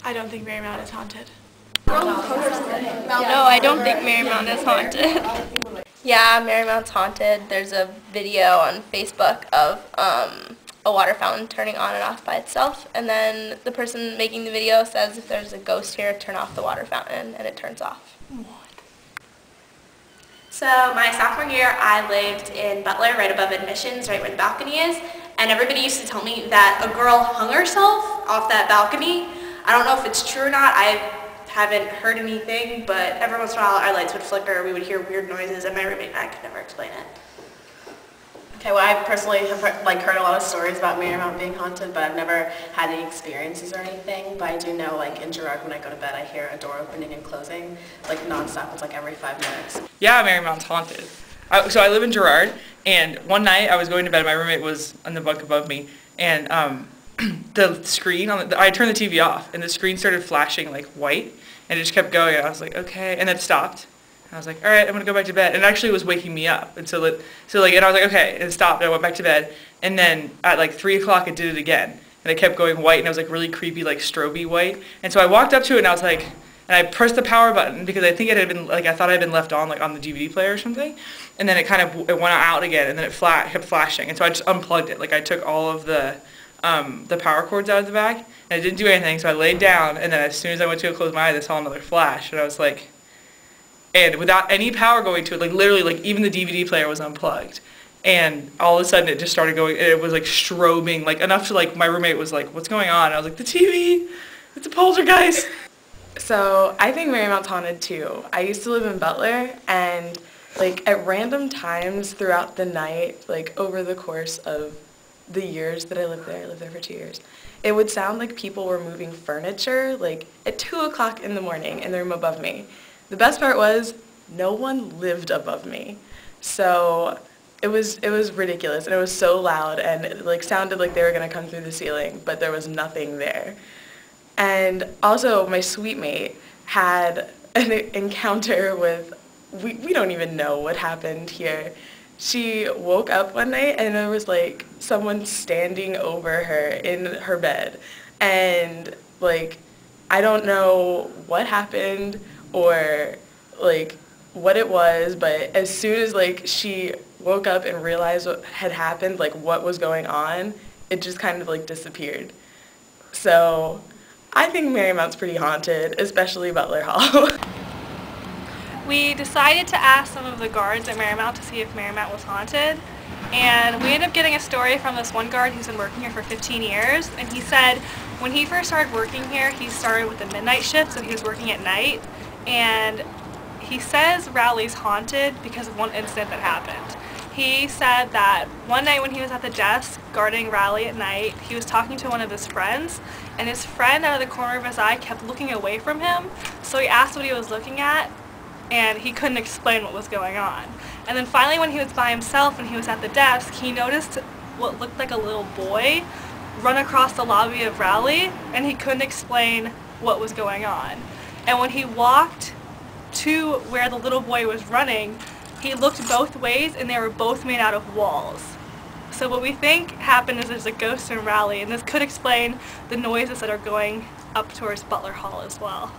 I don't think Marymount is haunted. No, I don't think Marymount is haunted. Yeah, Marymount's haunted. There's a video on Facebook of a water fountain turning on and off by itself, and then the person making the video says if there's a ghost here, turn off the water fountain, and it turns off. What? So my sophomore year, I lived in Butler, right above admissions, right where the balcony is, and everybody used to tell me that a girl hung herself off that balcony. I don't know if it's true or not. I haven't heard anything, but every once in a while our lights would flicker, we would hear weird noises, and my roommate and I could never explain it. Okay, well, I personally have heard a lot of stories about Marymount being haunted, but I've never had any experiences or anything. But I do know, like, in Girard, when I go to bed, I hear a door opening and closing, like, nonstop. It's like every 5 minutes. Yeah, Marymount's haunted. So I live in Girard, and one night I was going to bed, my roommate was on the bunk above me, and the screen, I turned the TV off, and the screen started flashing, like, white, and it just kept going, and I was like, okay, and then it stopped. I was like, all right, I'm going to go back to bed. And it actually was waking me up. And and I was like, okay, and it stopped. And I went back to bed. And then at like 3 o'clock, it did it again. And it kept going white, and it was like really creepy, like stroby white. And so I walked up to it, and I was like, and I pressed the power button because I think it had been, like, I thought it had been left on, like on the DVD player or something. And then it went out again, and then it kept flashing. And so I just unplugged it. Like, I took all of the power cords out of the back, and it didn't do anything. So I laid down, and then as soon as I went to go close my eyes, I saw another flash. And I was like, and without any power going to it, like literally, like even the DVD player was unplugged. And all of a sudden it just started going, and it was like strobing, like enough to like, my roommate was like, what's going on? And I was like, the TV, it's a poltergeist. So I think Marymount's haunted too. I used to live in Butler, and like at random times throughout the night, like over the course of the years that I lived there for 2 years, it would sound like people were moving furniture like at 2 o'clock in the morning in the room above me. The best part was no one lived above me, so it was ridiculous, and it was so loud, and it like sounded like they were gonna come through the ceiling, but there was nothing there. And also my suite mate had an encounter with, we don't even know what happened here. She woke up one night and there was like someone standing over her in her bed, and like I don't know what happened or like what it was, but as soon as like she woke up and realized what had happened, like what was going on, it just kind of like disappeared. So I think Marymount's pretty haunted, especially Butler Hall. We decided to ask some of the guards at Marymount to see if Marymount was haunted, and we ended up getting a story from this one guard who's been working here for 15 years, and he said when he first started working here, he started with the midnight shift, so he was working at night, and he says Rowley's haunted because of one incident that happened. He said that one night when he was at the desk guarding Rowley at night, he was talking to one of his friends, and his friend out of the corner of his eye kept looking away from him, so he asked what he was looking at, and he couldn't explain what was going on. And then finally when he was by himself and he was at the desk, he noticed what looked like a little boy run across the lobby of Rowley, and he couldn't explain what was going on. And when he walked to where the little boy was running, he looked both ways, and they were both made out of walls. So what we think happened is there's a ghost in Rowley, and this could explain the noises that are going up towards Butler Hall as well.